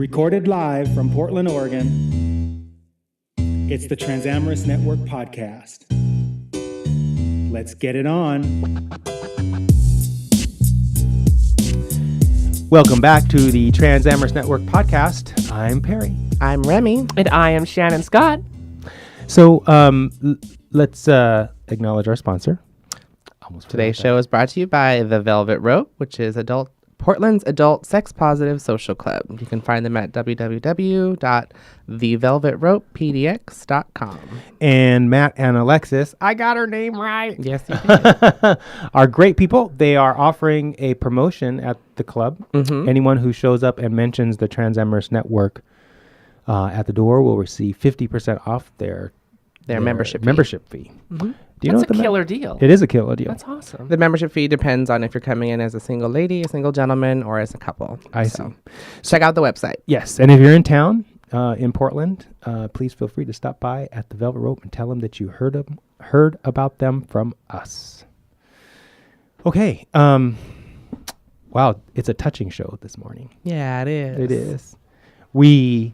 Recorded live from Portland, Oregon, it's the Transamorous Network podcast. Let's get it on. Welcome back to the Transamorous Network podcast. I'm Perry. I'm Remy. And I am Shannon Scott. So let's acknowledge our sponsor. Today's show is brought to you by The Velvet Rope, which is Portland's adult sex-positive social club. You can find them at www.thevelvetropepdx.com. And Matt and Alexis, I got her name right. Yes, you did. Are great people. They are offering a promotion at the club. Mm-hmm. Anyone who shows up and mentions the Transamorous Network at the door will receive 50% off their membership fee. Mm-hmm. That's a killer deal. It is a killer deal. That's awesome. The membership fee depends on if you're coming in as a single lady, a single gentleman, or as a couple. I see. Check out the website. Yes, and if you're in town in Portland, please feel free to stop by at the Velvet Rope and tell them that you heard about them from us. Okay. Wow, it's a touching show this morning. Yeah, it is. It is. We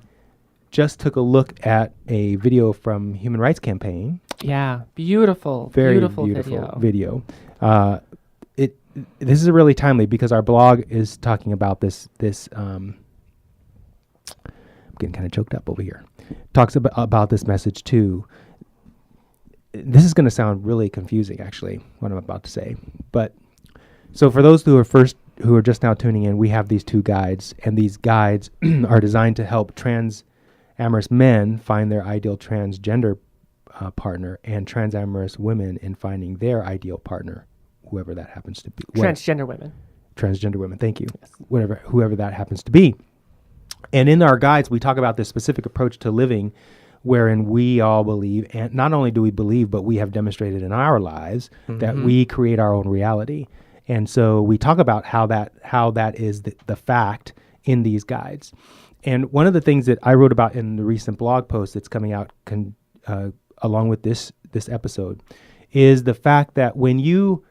just took a look at a video from Human Rights Campaign. Yeah, beautiful, very beautiful video. This is really timely because our blog is talking about this. I'm getting kind of choked up over here. Talks about this message too. This is going to sound really confusing, actually, what I'm about to say. But so for those who are just now tuning in, we have these two guides, and these guides are designed to help transamorous men find their ideal transgender partner, and transamorous women in finding their ideal partner, whoever that happens to be. Transgender women. Transgender women, thank you. Yes. Whoever that happens to be. And in our guides, we talk about this specific approach to living wherein we all believe, and not only do we believe, but we have demonstrated in our lives that we create our own reality. And so we talk about how that is the fact in these guides. And one of the things that I wrote about in the recent blog post that's coming out along with this episode is the fact that when you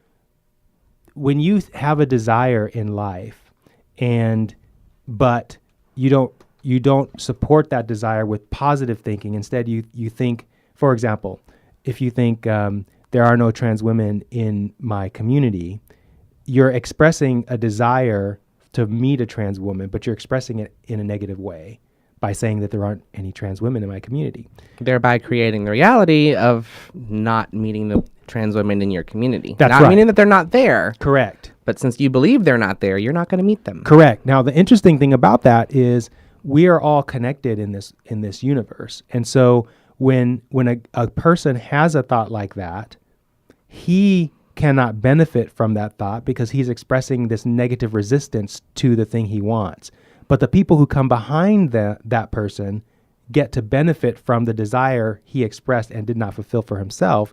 have a desire in life but you don't support that desire with positive thinking. Instead, you think, for example, if you think there are no trans women in my community, you're expressing a desire to meet a trans woman, but you're expressing it in a negative way by saying that there aren't any trans women in my community. Thereby creating the reality of not meeting the trans women in your community. That's not right. meaning that they're not there. Correct. But since you believe they're not there, you're not going to meet them. Correct. Now, the interesting thing about that is we are all connected in this universe. And so when a person has a thought like that, he cannot benefit from that thought because he's expressing this negative resistance to the thing he wants. But the people who come behind that person get to benefit from the desire he expressed and did not fulfill for himself.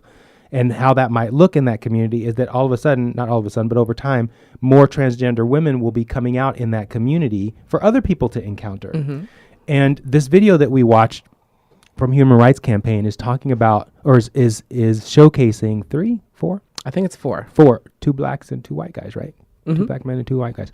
And how that might look in that community is that all of a sudden, not all of a sudden, but over time, more transgender women will be coming out in that community for other people to encounter. Mm-hmm. And this video that we watched from Human Rights Campaign is talking about, or is showcasing four? I think it's 4. 2 blacks and 2 white guys, right? Mm-hmm. 2 black men and 2 white guys.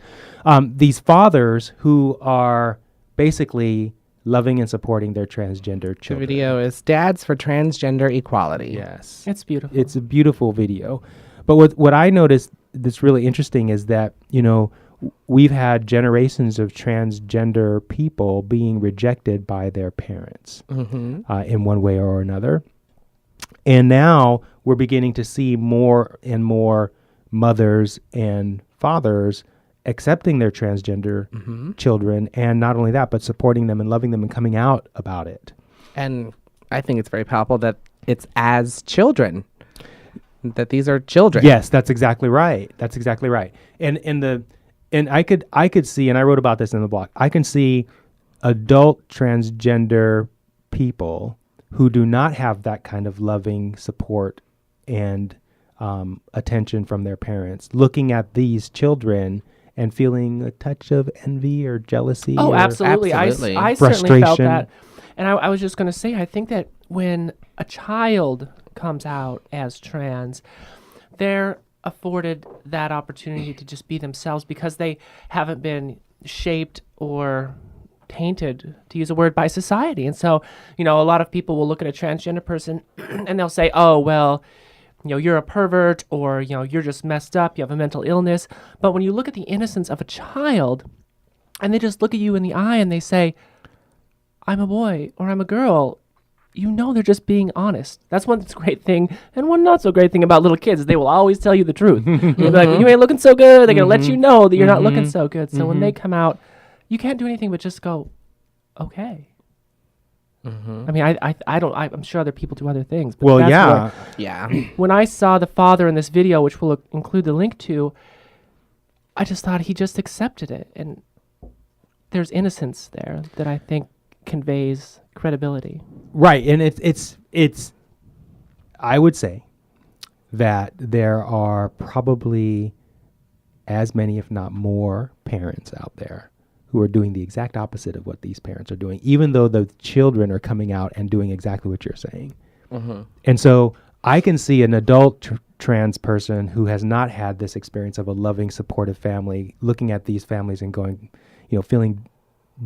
These fathers who are basically loving and supporting their transgender children. The video is Dads for Transgender Equality. Yes. It's beautiful. It's a beautiful video. But what I noticed that's really interesting is that, we've had generations of transgender people being rejected by their parents in one way or another. And now we're beginning to see more and more mothers and fathers accepting their transgender children, and not only that, but supporting them and loving them and coming out about it. And I think it's very powerful that it's as children, that these are children. Yes, that's exactly right. And I could see, and I wrote about this in the blog, I can see adult transgender people who do not have that kind of loving support and attention from their parents, looking at these children and feeling a touch of envy or jealousy. Oh, or absolutely. I certainly felt that. And I was just going to say, I think that when a child comes out as trans, they're afforded that opportunity to just be themselves because they haven't been shaped or tainted, to use a word, by society. And so, a lot of people will look at a transgender person and they'll say, oh, well, you're a pervert, or, you're just messed up, you have a mental illness. But when you look at the innocence of a child and they just look at you in the eye and they say, I'm a boy or I'm a girl, they're just being honest. That's one great thing. And one not so great thing about little kids is they will always tell you the truth. They'll be like, you ain't looking so good. They're going to let you know that you're not looking so good. So when they come out, you can't do anything but just go, okay. I mean, I'm sure other people do other things. But when I saw the father in this video, which we'll include the link to, I just thought he just accepted it. And there's innocence there that I think conveys credibility. Right. And it's I would say that there are probably as many, if not more, parents out there who are doing the exact opposite of what these parents are doing, even though the children are coming out and doing exactly what you're saying. And so I can see an adult trans person who has not had this experience of a loving, supportive family, looking at these families and going, feeling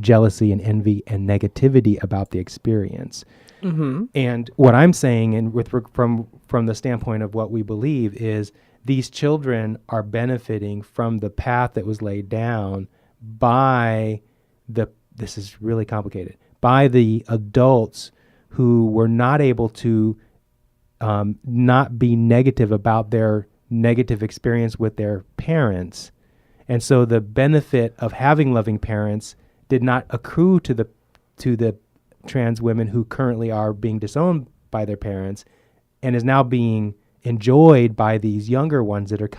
jealousy and envy and negativity about the experience. And what I'm saying, and from the standpoint of what we believe, is these children are benefiting from the path that was laid down by this is really complicated, by the adults who were not able to not be negative about their negative experience with their parents. And so the benefit of having loving parents did not accrue to the trans women who currently are being disowned by their parents, and is now being enjoyed by these younger ones that are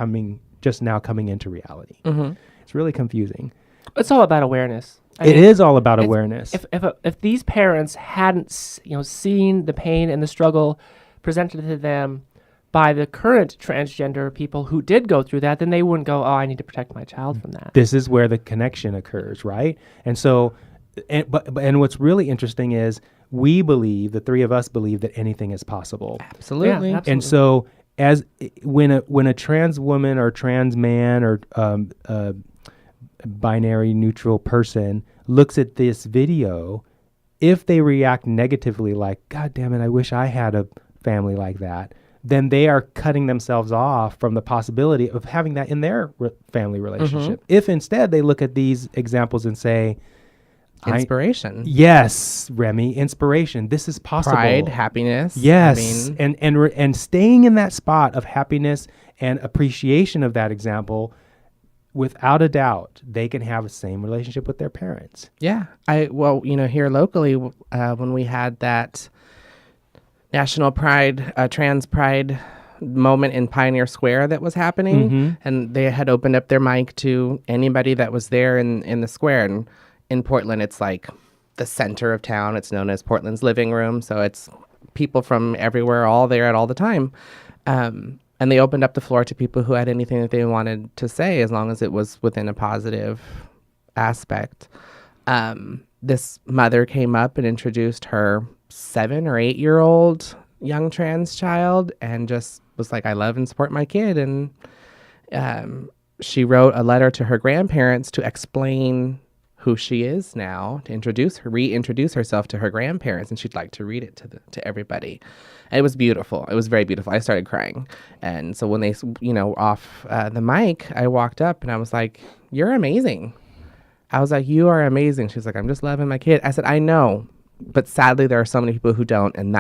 just now coming into reality. It's really confusing. It's all about awareness. It is all about awareness. If these parents hadn't seen the pain and the struggle presented to them by the current transgender people who did go through that, then they wouldn't go, oh, I need to protect my child from that. This is where the connection occurs, right? And so, and what's really interesting is the three of us believe that anything is possible. Absolutely. Yeah, absolutely. And so when a trans woman or trans man or binary neutral person looks at this video, if they react negatively, like, God damn it, I wish I had a family like that, then they are cutting themselves off from the possibility of having that in their family relationship. If instead they look at these examples and say, inspiration. Yes, Remy, inspiration. This is possible. Pride, happiness. Yes, and staying in that spot of happiness and appreciation of that example, without a doubt, they can have the same relationship with their parents. Yeah. Here locally, when we had that National Pride, Trans Pride moment in Pioneer Square that was happening, and they had opened up their mic to anybody that was there in the square. And in Portland, it's like the center of town. It's known as Portland's living room. So it's people from everywhere all there at all the time. And they opened up the floor to people who had anything that they wanted to say, as long as it was within a positive aspect. This mother came up and introduced her 7 or 8 year old young trans child and just was like, I love and support my kid. And she wrote a letter to her grandparents to explain who she is now, to reintroduce herself to her grandparents, and she'd like to read it to everybody. And it was beautiful. It was very beautiful. I started crying. And so when they, off the mic, I walked up and I was like, you're amazing. I was like, you are amazing. She's like, I'm just loving my kid. I said, I know, but sadly there are so many people who don't, and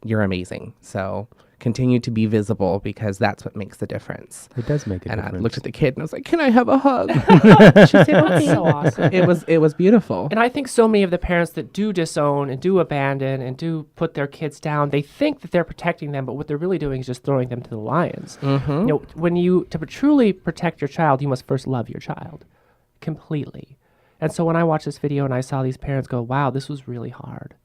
you're amazing. So continue to be visible, because that's what makes the difference. It does make a difference. And I looked at the kid and I was like, can I have a hug? She said, that's so awesome. It was beautiful. And I think so many of the parents that do disown and do abandon and do put their kids down, they think that they're protecting them, but what they're really doing is just throwing them to the lions. To truly protect your child, you must first love your child completely. And so when I watched this video and I saw these parents go, wow, this was really hard.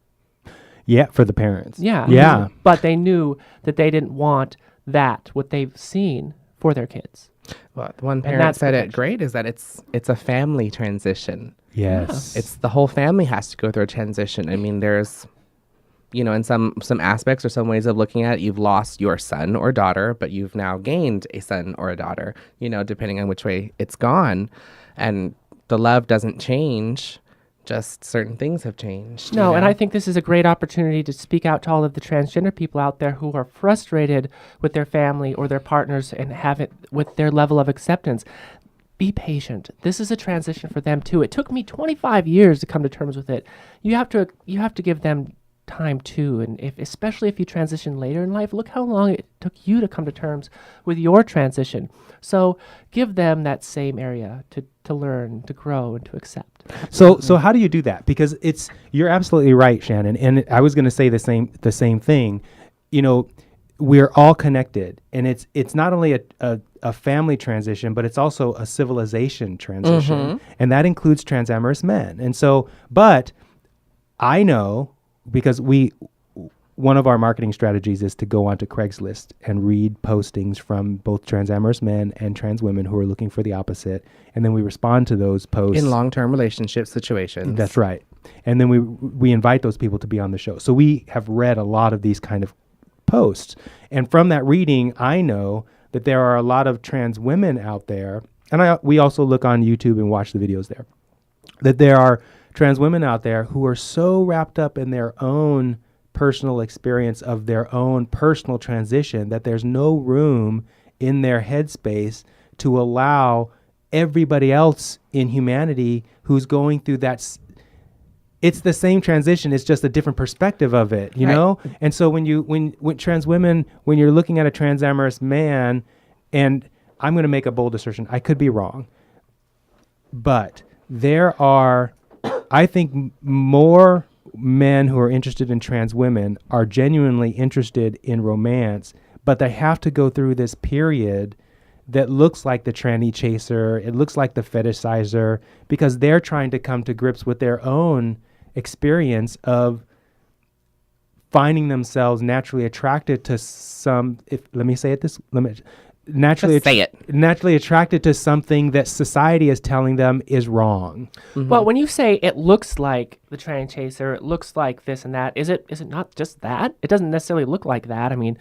Yeah, for the parents. Yeah. Yeah. But they knew that they didn't want what they've seen for their kids. Well, one parent said it great, is that it's a family transition. Yes. It's the whole family has to go through a transition. I mean, there's, in some aspects or some ways of looking at it, you've lost your son or daughter, but you've now gained a son or a daughter, depending on which way it's gone. And the love doesn't change just certain things have changed. No, you and know? I think this is a great opportunity to speak out to all of the transgender people out there who are frustrated with their family or their partners and have it with their level of acceptance. Be patient. This is a transition for them too. It took me 25 years to come to terms with it. You have to give them time too, and especially if you transition later in life, look how long it took you to come to terms with your transition. So give them that same area to learn, to grow, and to accept. So how do you do that? Because you're absolutely right, Shannon. And I was going to say the same thing. You know, we're all connected, and it's not only a family transition, but it's also a civilization transition, and that includes transamorous men. And so, but I know, because one of our marketing strategies is to go onto Craigslist and read postings from both transamorous men and trans women who are looking for the opposite, and then we respond to those posts in long-term relationship situations. That's right. And then we invite those people to be on the show. So we have read a lot of these kind of posts, and from that reading, I know that there are a lot of trans women out there, and we also look on YouTube and watch the videos there, that there are trans women out there who are so wrapped up in their own personal experience of their own personal transition that there's no room in their headspace to allow everybody else in humanity who's going through that. It's the same transition. It's just a different perspective of it, you know? And so when trans women, when you're looking at a transamorous man, and I'm going to make a bold assertion, I could be wrong, but there are, I think, more men who are interested in trans women are genuinely interested in romance, but they have to go through this period that looks like the tranny chaser, it looks like the fetishizer, because they're trying to come to grips with their own experience of finding themselves naturally attracted to naturally attracted to something that society is telling them is wrong. Well, when you say it looks like the tranny chaser, it looks like this and that, is it not just that? It doesn't necessarily look like that. I mean,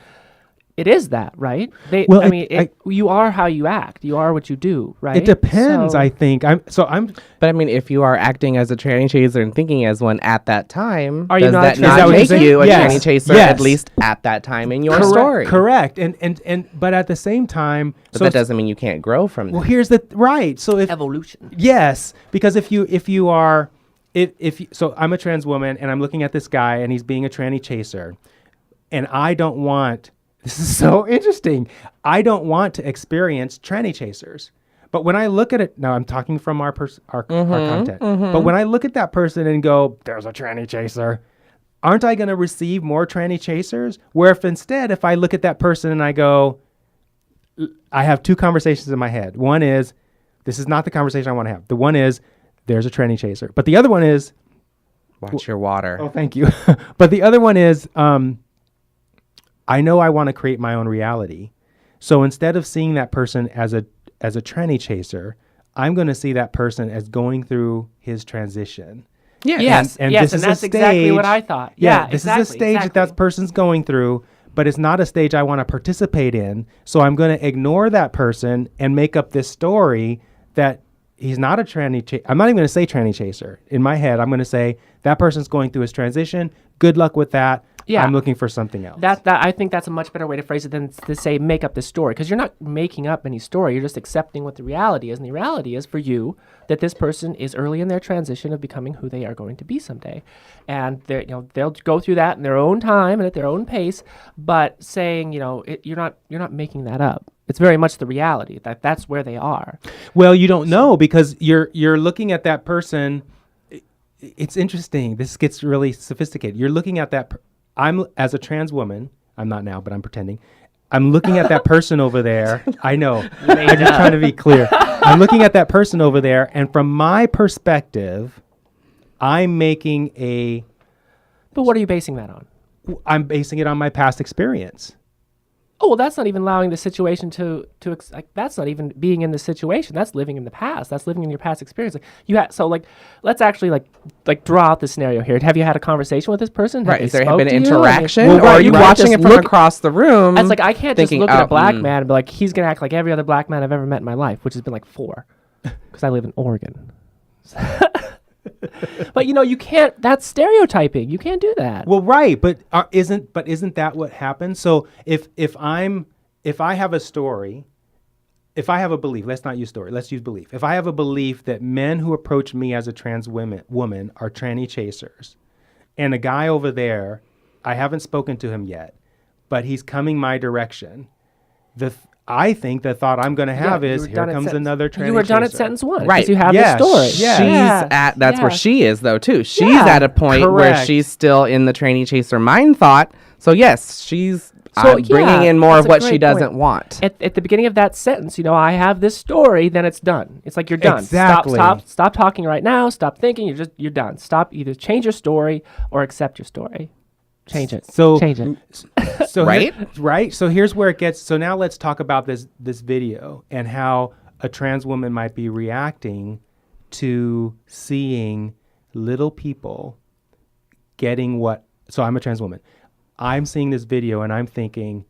it is that, right? You are how you act. You are what you do, right? It depends, I think. But I mean, if you are acting as a tranny chaser and thinking as one at that time, are you does not that not make you a Yes. tranny chaser Yes. at least at that time in your story? Correct. And but at the same time, But that doesn't mean you can't grow from that. well, here's the right. So if Evolution. yes, because if I'm a trans woman and I'm looking at this guy and he's being a tranny chaser, and I don't want. This is so interesting. I don't want to experience tranny chasers. But when I look at it, now I'm talking from our content, but when I look at that person and go, there's a tranny chaser, aren't I going to receive more tranny chasers? Where if I look at that person and I go, I have two conversations in my head. One is, this is not the conversation I want to have. The one is, there's a tranny chaser. But the other one is, Watch your water. oh, thank you. But the other one is, I know I want to create my own reality. So instead of seeing that person as a tranny chaser, I'm going to see that person as going through his transition. Yeah. Yes, And yes, this and is a that's exactly stage- what I thought. This is a stage that person's going through, but it's not a stage I want to participate in. So I'm going to ignore that person and make up this story that he's not a tranny chaser. I'm not even going to say tranny chaser. In my head, I'm going to say that person's going through his transition. Good luck with that. Yeah. I'm looking for something else. That I think that's a much better way to phrase it than to say make up this story, because you're not making up any story. You're just accepting what the reality is, and the reality is for you that this person is early in their transition of becoming who they are going to be someday, and they'll go through that in their own time and at their own pace. But saying you're not making that up. It's very much the reality that's where they are. Well, you don't know, because you're looking at that person. It's interesting. This gets really sophisticated. You're looking at that. I'm as a trans woman. I'm not now, but I'm pretending. I'm looking at that person over there. I know. I'm just trying to be clear. I'm looking at that person over there, and from my perspective, I'm making a. But what are you basing that on? I'm basing it on my past experience. Oh, well, that's not even allowing the situation that's not even being in the situation. That's living in the past. That's living in your past experience. Let's actually draw out the scenario here. Have you had a conversation with this person? Right. Has there spoke been to you? interaction? I mean, or are you watching just it from across the room? It's like I can't just thinking, look at a black "Oh, man and be like, he's going to act like every other black man I've ever met in my life, which has been like 4, because I live in Oregon. But you can't. That's stereotyping. You can't do that. Well, right, but isn't that what happens? So if I have a story, if I have a belief, let's not use story, let's use belief. If I have a belief that men who approach me as a trans woman are tranny chasers, and a guy over there, I haven't spoken to him yet, but he's coming my direction. I think the thought I'm going to have is, here comes another tranny chaser. You were done at sentence 1. Right. You have Yes. the story. She's that's where she is though too. She's Yeah. at a point where Correct. she's still in the tranny chaser mind thought. So yes, she's So, bringing in more that's of a what she great doesn't point. want. At the beginning of that sentence, I have this story, then it's done. It's like you're done. Exactly. Stop talking right now. Stop thinking. You're done. Stop. Either change your story or accept your story. Change it. So- change it. So Right? Right. So here's where it gets. So now let's talk about this video and how a trans woman might be reacting to seeing little people getting what. So I'm a trans woman. I'm seeing this video and I'm thinking,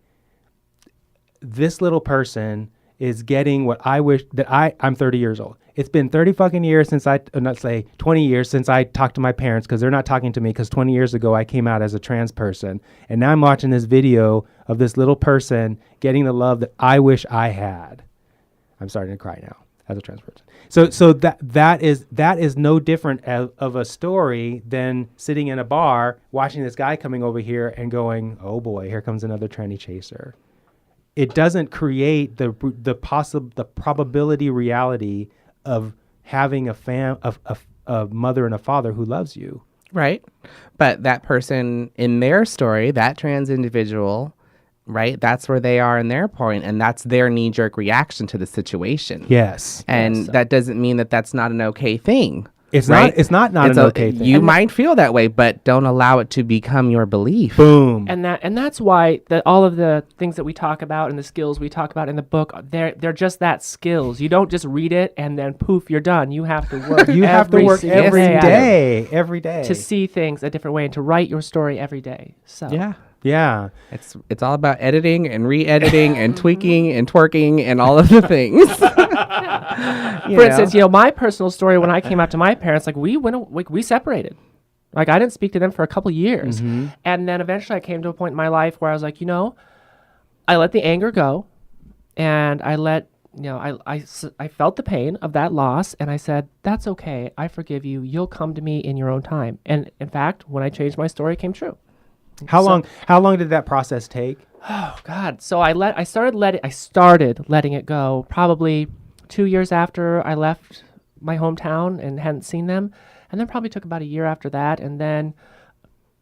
this little person is getting what I wish that I'm 30 years old. It's been 30 fucking years since 20 years since I talked to my parents, because they're not talking to me, because 20 years ago I came out as a trans person. And now I'm watching this video of this little person getting the love that I wish I had. I'm starting to cry now as a trans person. So that is no different of a story than sitting in a bar watching this guy coming over here and going, oh boy, here comes another tranny chaser. It doesn't create the probability reality of having a mother and a father who loves you. Right. But that person in their story, that trans individual, right, that's where they are in their point, and that's their knee-jerk reaction to the situation. Yes. And that doesn't mean that that's not an okay thing. It's right? not an okay thing. You might feel that way, but don't allow it to become your belief. Boom. And that's why all of the things that we talk about and the skills we talk about in the book, they're just that, skills. You don't just read it and then poof, you're done. You have to work. You have to work every day day to see things a different way and to write your story every day. So Yeah. It's all about editing and re-editing and tweaking and twerking and all of the things. For instance, my personal story, when I came out to my parents, we separated. Like, I didn't speak to them for a couple years. Mm-hmm. And then eventually I came to a point in my life where I was like, I let the anger go, and I let, I felt the pain of that loss, and I said, that's okay. I forgive you. You'll come to me in your own time. And in fact, when I changed my story, it came true. How long did that process take? Oh God. So I started letting it go probably 2 years after I left my hometown and hadn't seen them. And then probably took about a year after that. And then,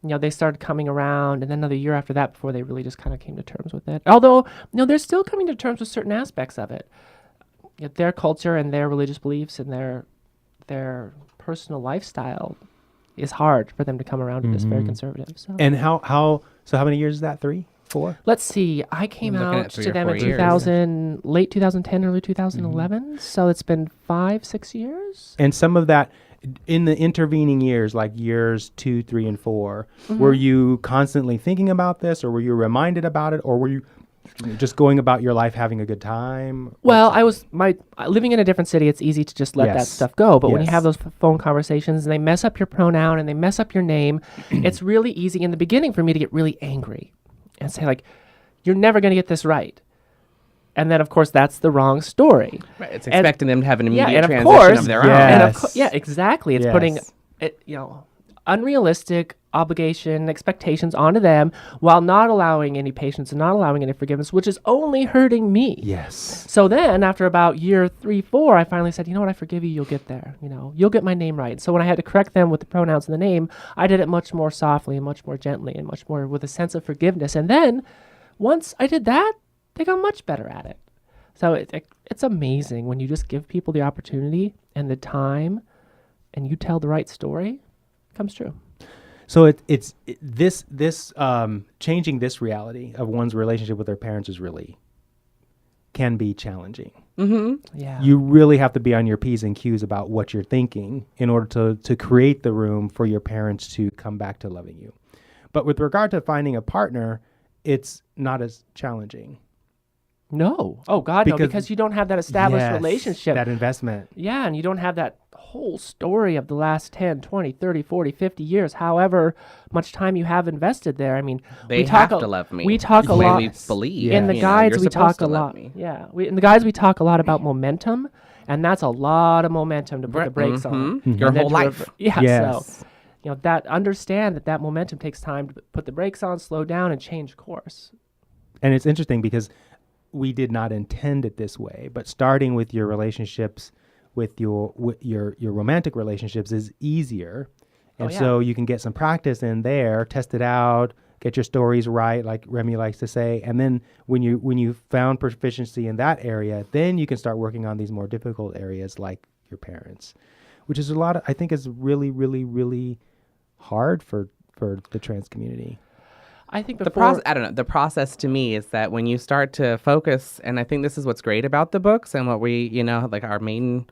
they started coming around, and then another year after that before they really just kind of came to terms with it. Although, they're still coming to terms with certain aspects of it. Their culture and their religious beliefs and their personal lifestyle is hard for them to come around to this very conservative. So. And how many years is that? 3, 4? Let's see. I came I'm looking out at 3 to or them 4 in years. late 2010, early 2011. So it's been 5-6 years. And some of that, in the intervening years, like years 2, 3, and 4, were you constantly thinking about this, or were you reminded about it, or were you just going about your life having a good time? Well, I was living in a different city. It's easy to just let that Yes. stuff go. But when you Yes. have those phone conversations and they mess up your pronoun and they mess up your name, it's really easy in the beginning for me to get really angry and say, like, you're never going to get this right. And then, of course, that's the wrong story. Right, it's expecting them to have an immediate and of transition course- of their Yeah. own. Yes. Exactly. It's Yes. putting it, unrealistic obligation, expectations onto them while not allowing any patience and not allowing any forgiveness, which is only hurting me. Yes. So then after about year 3, 4, I finally said, you know what, I forgive you. You'll get there. You'll get my name right. So when I had to correct them with the pronouns and the name, I did it much more softly and much more gently and much more with a sense of forgiveness. And then once I did that, they got much better at it. So it's amazing when you just give people the opportunity and the time and you tell the right story, it comes true. So this changing this reality of one's relationship with their parents can be challenging. Yeah. You really have to be on your P's and Q's about what you're thinking in order to create the room for your parents to come back to loving you. But with regard to finding a partner, it's not as challenging. No. Oh God, no, because you don't have that established Yes, relationship. that investment. Yeah, and you don't have that whole story of the last 10, 20, 30, 40, 50 years, however much time you have invested there. I mean, They we talk have to love me. We talk the a way lot. we believe. Yeah. In the you know, guides, you're we supposed talk to a love lot. me. Yeah, in the guides, we talk a lot about momentum, and that's a lot of momentum to put the brakes on. Your And then whole to life. Yeah, Yes. so that understand that momentum takes time to put the brakes on, slow down, and change course. And it's interesting because we did not intend it this way, but starting with your relationships with your romantic relationships is easier. And so you can get some practice in there, test it out, get your stories right, like Remy likes to say. And then when you found proficiency in that area, then you can start working on these more difficult areas like your parents, which is I think is really, really, really hard for the trans community. I think The process, I don't know. The process to me is that when you start to focus, and I think this is what's great about the books and what we, like our main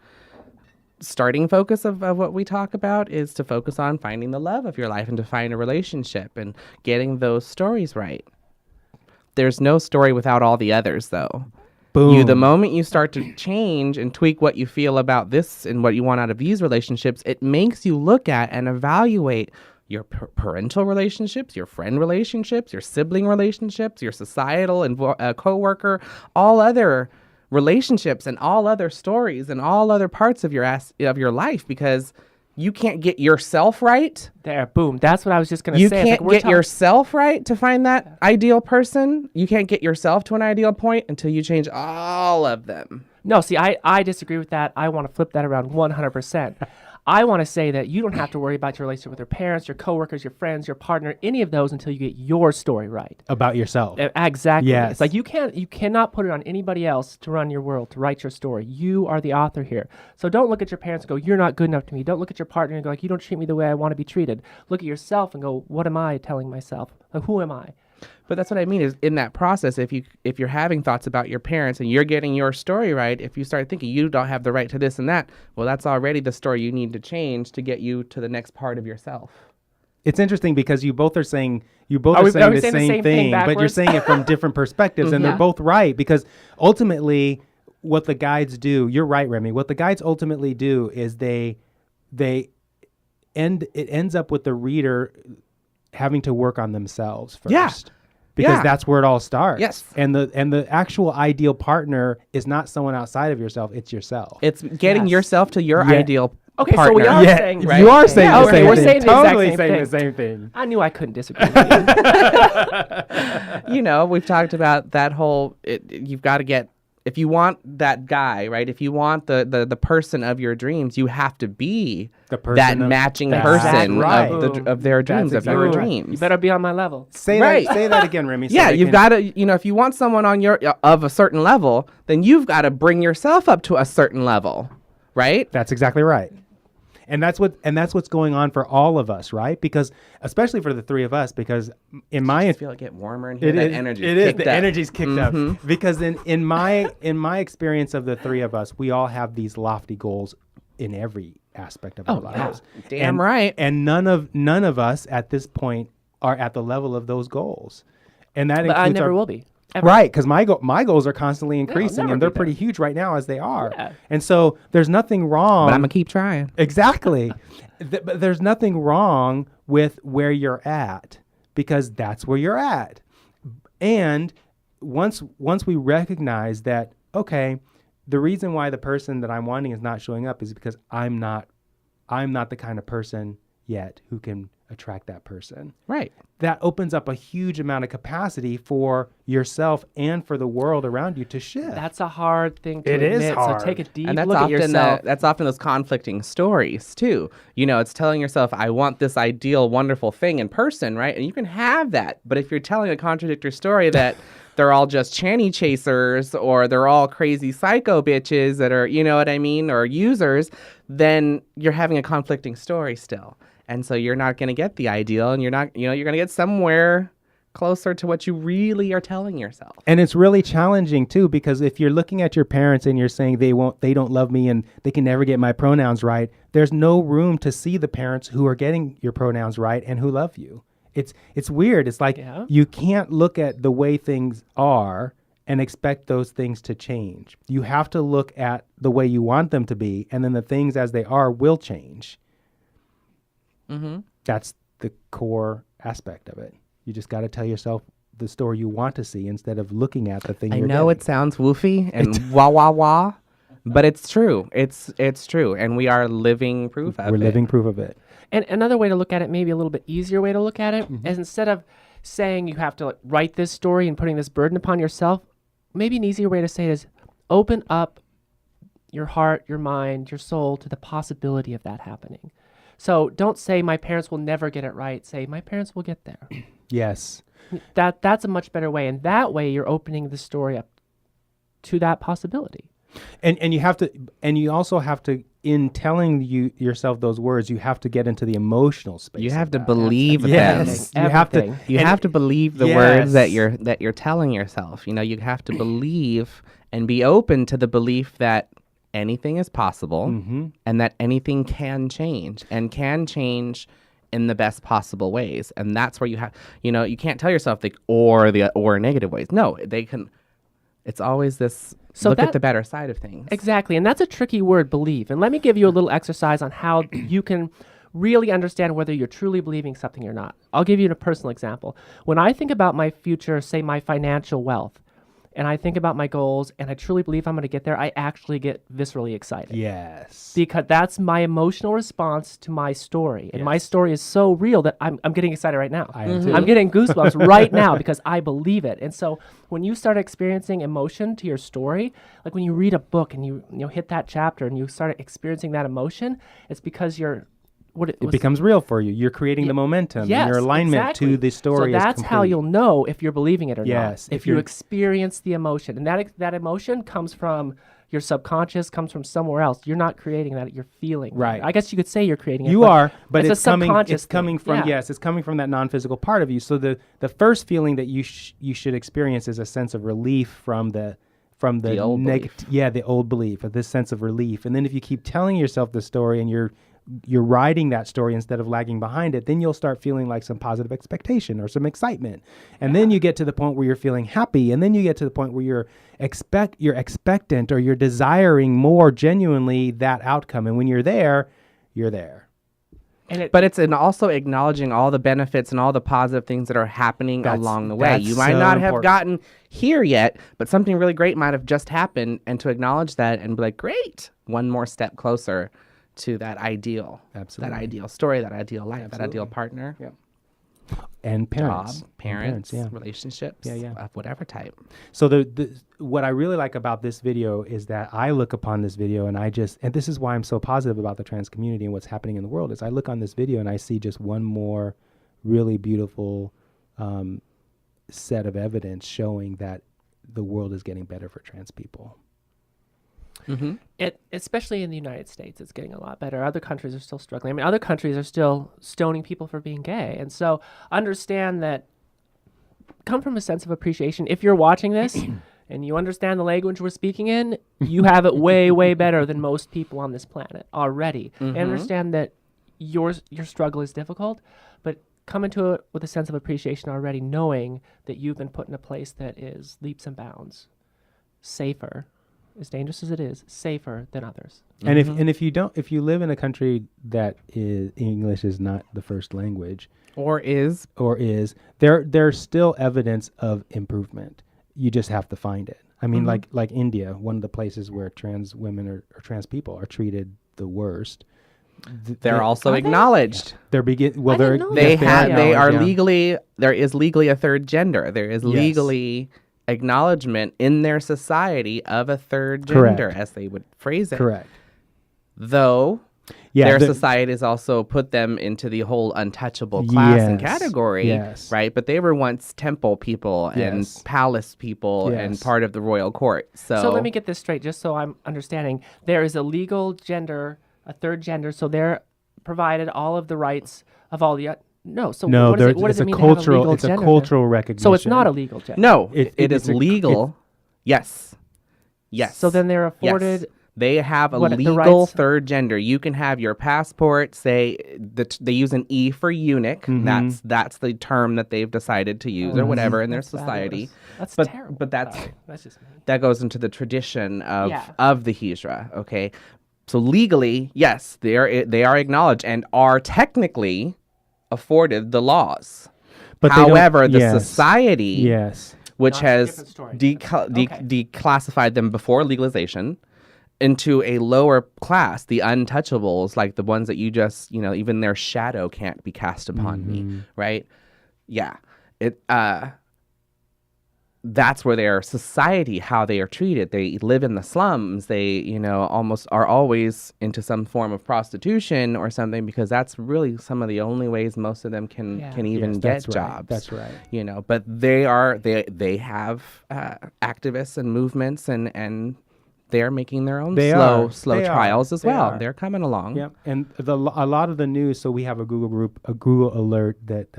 starting focus of what we talk about is to focus on finding the love of your life and to find a relationship and getting those stories right. There's no story without all the others, though. Boom. The moment you start to change and tweak what you feel about this and what you want out of these relationships, it makes you look at and evaluate your parental relationships, your friend relationships, your sibling relationships, your societal and coworker, all other relationships and all other stories and all other parts of your life, because you can't get yourself right. There, boom. That's what I was just going to You say. can't get yourself right to find that ideal person. You can't get yourself to an ideal point until you change all of them. No, see, I disagree with that. I want to flip that around 100%. I want to say that you don't have to worry about your relationship with your parents, your coworkers, your friends, your partner, any of those until you get your story right. About yourself. Exactly. Yes. It's like you cannot put it on anybody else to run your world, to write your story. You are the author here. So don't look at your parents and go, you're not good enough to me. Don't look at your partner and go, like, you don't treat me the way I want to be treated. Look at yourself and go, what am I telling myself? Like, who am I? But that's what I mean is in that process, if you're having thoughts about your parents and you're getting your story right, if you start thinking you don't have the right to this and that, well, that's already the story you need to change to get you to the next part of yourself. It's interesting because you both are saying the same thing, but you're saying it from different perspectives, and they're both right, because ultimately what the guides do, you're right, Remy, what the guides ultimately do is it ends up with the reader having to work on themselves first. Yeah. Because that's where it all starts. Yes. And the actual ideal partner is not someone outside of yourself, it's yourself. It's getting yourself to your Yeah. ideal Okay, partner. so we are saying, right? You are saying Yeah, the okay, same we're thing. saying the exact Totally same saying thing. the same thing. I knew I couldn't disagree with you. We've talked about that whole, you've got to get, if you want that guy, right? If you want the person of your dreams, you have to be The person that of- matching That's person right. of their dreams, That's of your exactly right. dreams. You better be on my level. Say Right. that again, Remy. Yeah, you've got to, if you want someone on of a certain level, then you've got to bring yourself up to a certain level, right? That's exactly right. And that's what's going on for all of us, right? Because especially for the three of us, because in my I feel it get warmer in here. It is. The up. energy's kicked up. Because in my experience of the three of us, we all have these lofty goals in every aspect of our lives. Damn right. And none of us at this point are at the level of those goals. And that But I includes never our, will be. Ever. Right, because my goals are constantly increasing, never and they're be there. pretty huge right now as they are. Yeah. And so there's nothing wrong. But I'm going to keep trying. Exactly. But there's nothing wrong with where you're at, because that's where you're at. And once we recognize that, okay, the reason why the person that I'm wanting is not showing up is because I'm not the kind of person yet who can attract that person. Right. That opens up a huge amount of capacity for yourself and for the world around you to shift. That's a hard thing to It admit. is hard. So take a deep And that's look at often yourself. that's often those conflicting stories too. It's telling yourself, I want this ideal, wonderful thing in person, right? And you can have that. But if you're telling a contradictory story that they're all just channy chasers, or they're all crazy psycho bitches that are, you know what I mean, or users, then you're having a conflicting story still. And so you're not going to get the ideal, and you're not, you're going to get somewhere closer to what you really are telling yourself. And it's really challenging too, because if you're looking at your parents and you're saying they don't love me and they can never get my pronouns right, there's no room to see the parents who are getting your pronouns right and who love you. It's weird. It's like you can't look at the way things are and expect those things to change. You have to look at the way you want them to be, and then the things as they are will change. Mm-hmm. That's the core aspect of it. You just got to tell yourself the story you want to see instead of looking at the thing I you're know getting. it sounds woofy and wah wah wah, but it's true. It's true, and we are living proof of it. We're living proof of it. And another way to look at it, maybe a little bit easier way to look at it, is instead of saying you have to like, write this story and putting this burden upon yourself, maybe an easier way to say it is open up your heart, your mind, your soul to the possibility of that happening. So don't say my parents will never get it right. Say my parents will get there. Yes. That's a much better way. And that way you're opening the story up to that possibility. And you have to, and you also have to, in telling yourself those words, you have to get into the emotional space. You have of to that. believe them. Yes, you have to. Everything. You and have to believe the yes. words that you're telling yourself. You know, you have to believe and be open to the belief that anything is possible and that anything can change and can change in the best possible ways. And that's where you have, you know, you can't tell yourself or negative ways. No, they can. It's always this look at the better side of things. Exactly. And that's a tricky word, believe. And let me give you a little exercise on how you can really understand whether you're truly believing something or not. I'll give you a personal example. When I think about my future, say my financial wealth, and I think about my goals, and I truly believe I'm going to get there, I actually get viscerally excited. Yes. Because that's my emotional response to my story. And my story is so real that I'm getting excited right now. I am too. I'm getting goosebumps right now because I believe it. And so when you start experiencing emotion to your story, like when you read a book and you hit that chapter and you start experiencing that emotion, it's because It becomes real for you. You're creating the momentum. Yes, and your alignment exactly. to the story. So that's is how complete. you'll know if you're believing it or Yes, not. if If you you're- experience the emotion, and that emotion comes from your subconscious, comes from somewhere else. You're not creating that; you're feeling. that. Right. I guess you could say you're creating it. You are, but it's it's a coming. subconscious It's coming thing. from Yeah. yes, it's coming from that non-physical part of you. So the first feeling that you should experience is a sense of relief from the old belief. the old belief, or this sense of relief. And then if you keep telling yourself the story and you're riding that story instead of lagging behind it, then you'll start feeling like some positive expectation or some excitement. And then you get to the point where you're feeling happy, and then you get to the point where you're expectant, or you're desiring more genuinely that outcome. And when you're there, you're there. But it's in also acknowledging all the benefits and all the positive things that are happening along the way. that's You might so not have important. gotten here yet, but something really great might have just happened, and to acknowledge that and be like, great, one more step closer to that ideal. Absolutely. That ideal story, that ideal life, that ideal partner. Yeah. And parents. Job, And parents, yeah. relationships Yeah. of whatever type. So what I really like about this video is that I look upon this video and and this is why I'm so positive about the trans community and what's happening in the world, is I look on this video and I see just one more really beautiful set of evidence showing that the world is getting better for trans people. Especially in the United States, it's getting a lot better. Other countries are still struggling. I mean, other countries are still stoning people for being gay. And so understand that, come from a sense of appreciation. If you're watching this and you understand the language we're speaking in, you have it way, way better than most people on this planet already. And understand that your struggle is difficult, but come into it with a sense of appreciation already, knowing that you've been put in a place that is leaps and bounds safer, as dangerous as it is, safer than others. And if you live in a country that English is not the first language, Or is. there's still evidence of improvement. You just have to find it. I mean, like India, one of the places where trans women or trans people are treated the worst. They're also acknowledged. They're didn't know They that. Yes, they are yeah. legally, there is legally a third gender. There is legally acknowledgement in their society of a third gender, Correct. as they would phrase it. Correct. Though Yeah, their the- society has also put them into the whole untouchable class and Yes, category, yes. right? But they were once temple people and Yes. palace people and Yes. part of the royal court. So let me get this straight, just so I'm understanding. There is a legal gender, a third gender, so they're provided all of the rights of all the... No, so No, what does it's it a mean to have a cultural. legal It's a gender? cultural recognition. So it's not a legal gender. No, It it is is legal. Yes. Yes. So then they're Yes. afforded They have a What, the legal rights? third gender. You can have your passport say that they use an E for eunuch. That's the term that they've decided to use or whatever in their society. That's But terrible. but that's Sorry, that's just me. that goes into the tradition of Yeah. of the hijra. Okay, so legally, yes, they are acknowledged and are technically afforded the laws. But they don't- However, the yes. society, Yes. which That's a has different story. declassified them before legalization into a lower class, the untouchables, like the ones that you just, even their shadow can't be cast upon me, right? Yeah. That's where their society, how they are treated. They live in the slums. They, almost are always into some form of prostitution or something, because that's really some of the only ways most of them can even Yes, get that's right. jobs. That's right. But they have activists and movements, and they're making their own slow They trials are. as They well. are. They're coming along. Yep. And a lot of the news, so we have a Google alert that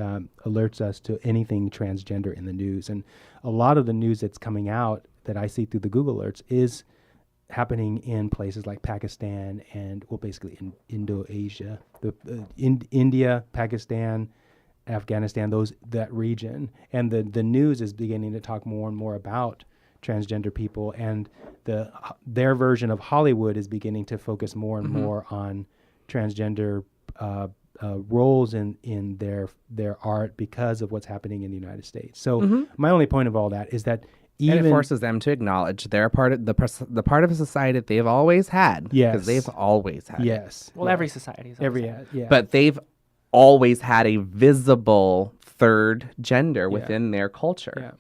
alerts us to anything transgender in the news. And a lot of the news that's coming out that I see through the Google alerts is happening in places like Pakistan and, basically in Indo-Asia, India, Pakistan, Afghanistan, that region. And the news is beginning to talk more and more about transgender people, and their version of Hollywood is beginning to focus more and more on transgender roles in their art because of what's happening in the United States. So my only point of all that is that even And it forces them to acknowledge they're part of the part of a society that they've always had. Yes. Because they've always had it. yes, Well, every society is every always yeah, But they've always had a visible third gender within their culture. yeah.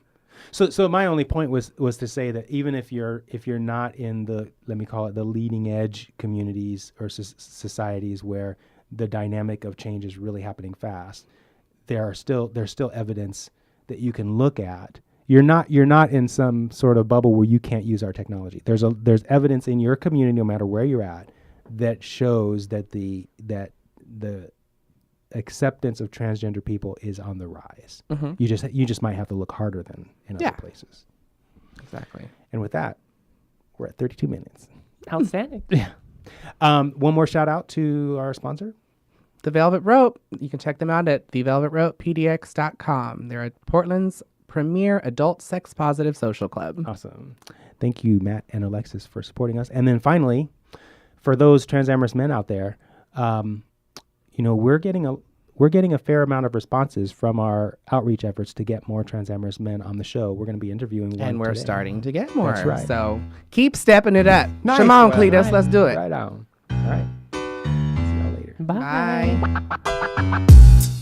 So my only point was to say that even if you're not in the, let me call it, the leading edge communities or societies where the dynamic of change is really happening fast, there's still evidence that you can look at. You're not in some sort of bubble where you can't use our technology. There's evidence in your community, no matter where you're at, that shows that the acceptance of transgender people is on the rise. You just might have to look harder than in other places. Exactly. And with that, we're at 32 minutes. outstanding. Yeah. One more shout out to our sponsor. The Velvet Rope. You can check them out at thevelvetropepdx.com. They're at Portland's premier adult sex positive social club. Awesome. Thank you, Matt and Alexis, for supporting us. And then finally, for those Transamorous men out there, we're getting a fair amount of responses from our outreach efforts to get more Transamorous men on the show. We're going to be interviewing one And we're today. starting to get more. That's right. So keep stepping it up. Nice. Shimon, Well, Cletus, nice. let's do it. Right on. All right. See y'all later. Bye. Bye.